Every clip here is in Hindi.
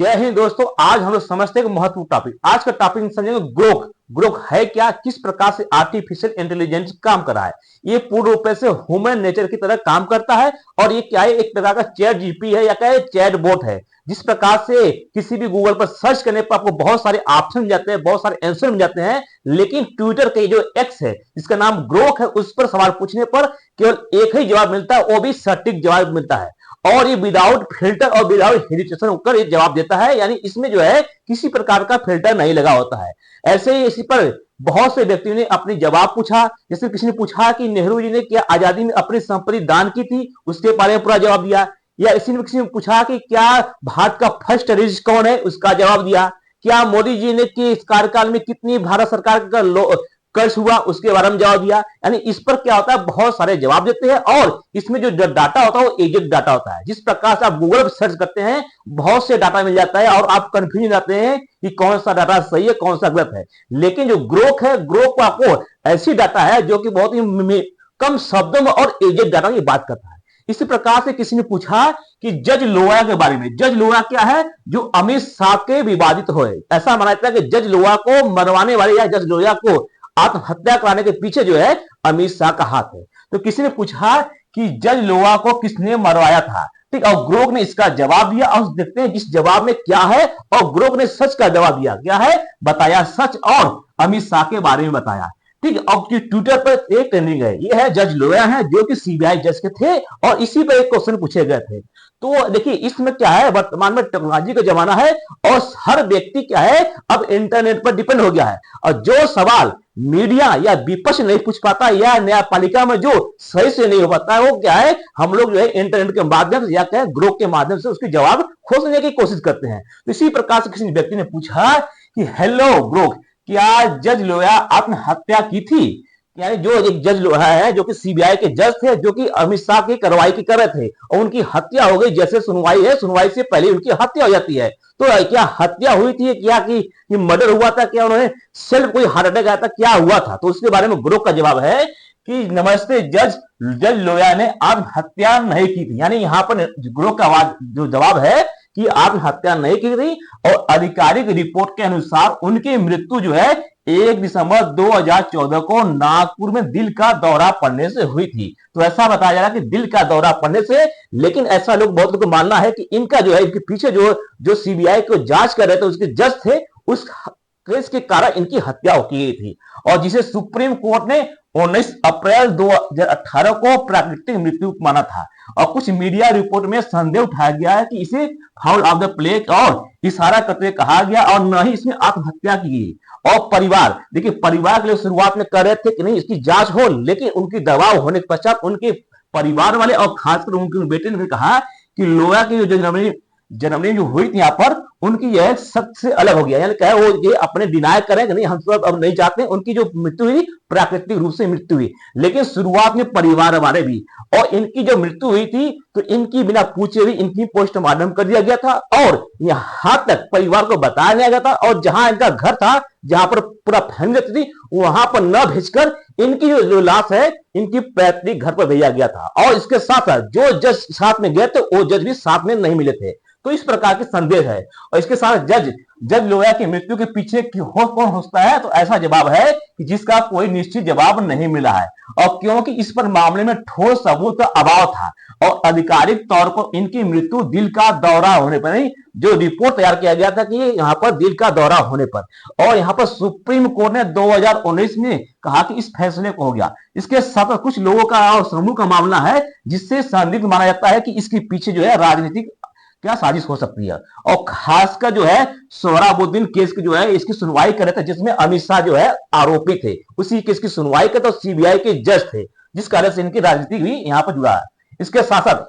जय हिंद दोस्तों। आज हम लोग समझते हैं कि महत्वपूर्ण टॉपिक। आज का टॉपिक समझेंगे ग्रोक। ग्रोक है क्या, किस प्रकार से आर्टिफिशियल इंटेलिजेंस काम कर रहा है। ये पूर्ण रूप से ह्यूमन नेचर की तरह काम करता है और ये क्या है, एक प्रकार का चैट जीपी है या क्या है, चैट बोट है। जिस प्रकार से किसी भी गूगल पर सर्च करने पर आपको बहुत सारे ऑप्शन मिल जाते हैं, बहुत सारे आंसर मिल जाते हैं, लेकिन ट्विटर के जो एक्स है जिसका नाम ग्रोक है, उस पर सवाल पूछने पर केवल एक ही जवाब मिलता है, वो भी सटीक जवाब मिलता है और ये विदाउट फिल्टर और विदाउट हेजिटेशन होकर ये जवाब देता है। यानी इसमें जो है किसी प्रकार का फिल्टर नहीं लगा होता है। ऐसे ही इसी पर बहुत से व्यक्तियों ने अपनी जवाब पूछा। जैसे किसी ने पूछा कि नेहरू जी ने क्या आजादी में अपनी संपत्ति दान की थी, उसके बारे में पूरा जवाब दिया। या इसी ने किसी ने पूछा कि क्या भारत का फर्स्ट टेररिस्ट कौन है, उसका जवाब दिया। क्या मोदी जी ने कि इस कार्यकाल में कितनी भारत सरकार का कर्ज हुआ, उसके बारे में जवाब दिया। यानी इस पर क्या होता है, बहुत सारे जवाब देते हैं और इसमें जो डाटा होता है वो एजेक्ट डाटा होता है। जिस प्रकार से आप गूगल पर सर्च करते हैं बहुत से डाटा मिल जाता है और आप कंफ्यूज जाते हैं कि कौन सा डाटा सही है कौन सा गलत है। लेकिन जो ग्रोक है, ग्रोक को आपको ऐसी डाटा है जो कि बहुत ही कम शब्दों में और एजेक्ट डाटा की बात करता है। इसी प्रकार से किसी ने पूछा कि जज लोया के बारे में। जज लोया क्या है, जो अमित शाह के विवादित हो। ऐसा माना जाता है कि जज लोया को मरवाने वाले या जज लोया को आत्महत्या कराने के पीछे जो है अमित शाह का हाथ है। तो किसी ने पूछा कि जज लोया को किसने मरवाया था, ठीक। और ग्रोक ने इसका जवाब दिया और देखते हैं जिस जवाब में क्या है। और ग्रोक ने सच का जवाब दिया, क्या है, बताया सच और अमित शाह के बारे में बताया, ठीक। और ट्विटर पर एक ट्रेंडिंग है, ये है जज लोया है जो कि सीबीआई जज के थे और इसी पर एक क्वेश्चन पूछे गए थे। तो देखिए इसमें क्या है, वर्तमान में टेक्नोलॉजी का जमाना है और हर व्यक्ति क्या है अब इंटरनेट पर डिपेंड हो गया है। और जो सवाल मीडिया या विपक्ष नहीं पूछ पाता या न्यायपालिका में जो सही से नहीं हो पाता है, वो क्या है, हम लोग जो है इंटरनेट के माध्यम से या क्या है ग्रोक के माध्यम से उसके जवाब खोजने की कोशिश करते हैं। तो इसी प्रकार से किसी व्यक्ति ने पूछा कि हेलो ग्रोक, क्या जज लोया आत्महत्या की थी। यानी जो एक जज लोया है जो कि सीबीआई के जज थे, जो कि अमित शाह की कार्रवाई की कर रहे थे और उनकी हत्या हो गई। जैसे सुनवाई है, सुनवाई से पहले उनकी हत्या हो जाती है। तो क्या हत्या हुई थी, क्या कि मर्डर हुआ था, क्या उन्होंने सेल्फ कोई हार्ट अटैक आया था, क्या हुआ था। तो उसके बारे में ग्रोक का जवाब है कि नमस्ते जज, जज लोया ने आत्महत्या नहीं की थी। यानी यहाँ पर ग्रोक का जो जवाब है कि आत्महत्या नहीं की थी और आधिकारिक रिपोर्ट के अनुसार उनकी मृत्यु जो है 1 दिसंबर 2014 को नागपुर में दिल का दौरा पड़ने से हुई थी। तो ऐसा बताया जा रहा है कि दिल का दौरा पड़ने से। लेकिन ऐसा लोग बहुत लोग को मानना है कि इनका जो है, इनके पीछे जो सीबीआई को जांच कर रहे थे उसके जज थे, उस केस के कारण इनकी हत्या की गई थी और जिसे सुप्रीम कोर्ट ने 19 अप्रैल 2018 को प्राकृतिक मृत्यु माना था। और कुछ मीडिया रिपोर्ट में संदेह उठाया गया है कि इसे फाउल ऑफ द प्ले और इशारा करते हुए कहा गया और न ही इसमें आत्महत्या की गई। और परिवार, देखिए परिवार के लिए शुरुआत में कर रहे थे कि नहीं इसकी जांच हो, लेकिन उनकी दबाव होने के पश्चात उनके परिवार वाले और खासकर उनके बेटे ने कहा कि लोया की जो जन्मदिन जो हुई थी यहाँ पर उनकी यह सख्त से अलग हो गया। यानी क्या वो ये अपने डिनाई करें कि नहीं हम सब अब नहीं चाहते, उनकी जो मृत्यु हुई प्राकृतिक रूप से मृत्यु हुई। लेकिन शुरुआत में परिवार वाले भी और इनकी जो मृत्यु हुई थी तो इनकी बिना पूछे हुए इनकी पोस्टमार्टम कर दिया गया था और यहां तक परिवार को बताया नहीं गया था। और जहां इनका घर था, जहां पर पूरा फैमिली रहती थी, वहां पर न भेजकर इनकी जो लाश है इनकी पैतृक घर पर भेजा गया था। और इसके साथ साथ जो जज साथ में गए थे वो जज भी साथ में नहीं मिले थे। तो इस प्रकार के संदेह है। और इसके साथ जज लोया की मृत्यु के पीछे कौन होता है, तो ऐसा जवाब है कि जिसका कोई निश्चित जवाब नहीं मिला है। और क्योंकि इस पर मामले में ठोस सबूत का अभाव था और आधिकारिक तौर पर इनकी मृत्यु दिल का दौरा होने पर नहीं, जो रिपोर्ट तैयार किया गया था कि यहाँ पर दिल का दौरा होने पर। और यहाँ पर सुप्रीम कोर्ट ने 2019 में कहा कि इस फैसले को हो गया। इसके साथ कुछ लोगों का और समूह का मामला है जिससे संदिग्ध माना जाता है कि इसके पीछे जो है राजनीतिक क्या साजिश हो सकती है। और खासकर जो है सोहराबुद्दीन केस की जो है इसकी सुनवाई कर रहे थे, जिसमें अमित शाह जो है आरोपी थे, उसी केस की सुनवाई करते तो सीबीआई के जज थे, जिस कारण से इनकी राजनीति भी यहाँ पर जुड़ा है। इसके साथ साथ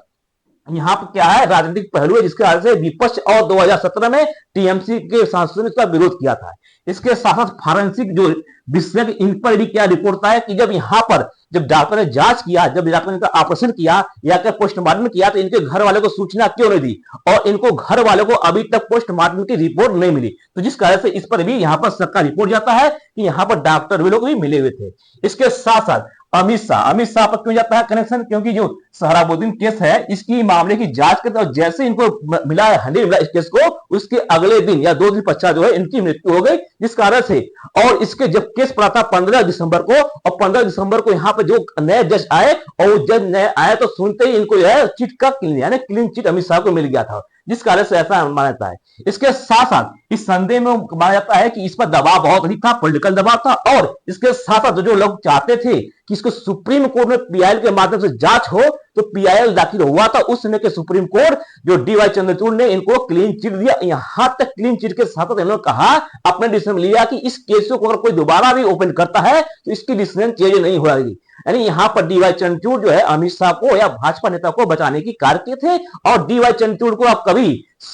यहाँ पर क्या है राजनीतिक पहलू है जिसके वजह से विपक्ष और 2017 में टीएमसी के सांसदों ने इसका विरोध किया था। इसके साथ साथ फॉरेंसिक जो विशेषज्ञ इन पर भी क्या रिपोर्ट था कि जब यहाँ पर जब डॉक्टर ने जांच किया, जब डॉक्टर ने इनका ऑपरेशन किया या क्या पोस्टमार्टम किया तो इनके घर वाले को सूचना क्यों नहीं दी और इनको घर वाले को अभी तक पोस्टमार्टम की रिपोर्ट नहीं मिली। तो जिस कारण से इस पर भी यहाँ पर शक का रिपोर्ट जाता है कि यहाँ पर डॉक्टर भी लोग भी मिले हुए थे। इसके साथ साथ अमित शाह पर क्यों जाता है कनेक्शन? क्योंकि जो सोहराबुद्दीन केस है, इसकी मामले की जांच करते और जैसे इनको मिला हंडी मिला इस केस को, उसके अगले दिन या 2 दिन पश्चात जो है इनकी मृत्यु हो गई, जिस कारण से। और इसके जब केस पड़ा था 15 दिसंबर को, और 15 दिसंबर को यहाँ पे जो नए जज आए, और वो जज नए आए तो सुनते ही इनको जो है चिट का यानी क्लीन चिट अमित शाह को मिल गया था, जिस कारण से ऐसा माना जाता है। इसके साथ साथ इस संदेह में माना जाता है कि इस पर दबाव बहुत अधिक था, पॉलिटिकल दबाव था, और इसके साथ साथ जो लोग चाहते थे कि इसको सुप्रीम कोर्ट में पीआईएल के माध्यम से जांच हो, तो पीआईएल दाखिल हुआ था उस समय के सुप्रीम कोर्ट, जो डीवाई चंद्रचूड़ ने इनको क्लीन चिट दिया। यहां तक क्लीन चिट के साथ इन्होंने कहा, अपने डिसीजन लिया कि इस केस को अगर कोई दोबारा भी ओपन करता है तो इसकी डिसीजन चेंज नहीं हो रही। यानी यहां पर डीवाई चंद्रचूड़ जो है अमित शाह को या भाजपा नेता को बचाने की कार्य किए थे। और डीवाई चंद्रचूड़ को आप कभी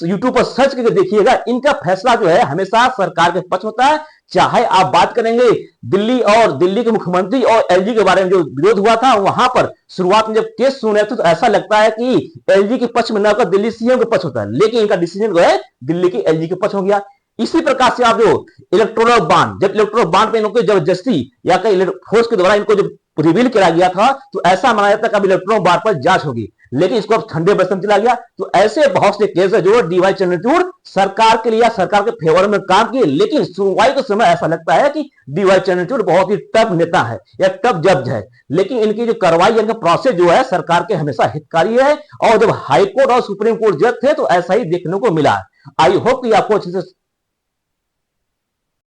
यूट्यूब पर सर्च करके देखिएगा, इनका फैसला जो है हमेशा सरकार के पक्ष होता है। चाहे आप बात करेंगे दिल्ली और दिल्ली के मुख्यमंत्री और एलजी के बारे में जो विरोध हुआ था, वहां पर शुरुआत में जब केस सुने थे तो ऐसा लगता है कि एलजी के पक्ष में न होकर दिल्ली सीएम के पक्ष होता है, लेकिन इनका डिसीजन जो है दिल्ली के एलजी के पक्ष हो गया। इसी प्रकार से आप जो इलेक्टोरल बॉन्ड, जब इलेक्टोरल बॉन्ड पे इनको जबरदस्ती या कहीं फोर्स के द्वारा इनको जब रिवील किया गया था, तो ऐसा माना जाता है कि इलेक्ट्रॉन बार पर जांच होगी, लेकिन इसको अब ठंडे बरस में चला गया। तो ऐसे बहुत से केस है जो डीवाई चंद्रचूड़ सरकार के लिए या सरकार के फेवर में काम किए, लेकिन सुनवाई के समय ऐसा लगता है कि डीवाई चंद्रचूड़ बहुत ही टफ नेता है या टफ जज है, लेकिन इनकी जो कार्रवाई, इनका प्रोसेस जो है सरकार के हमेशा हितकारी है। और जब हाईकोर्ट और सुप्रीम कोर्ट जज थे तो ऐसा ही देखने को मिला। आई होप कि आपको अच्छे से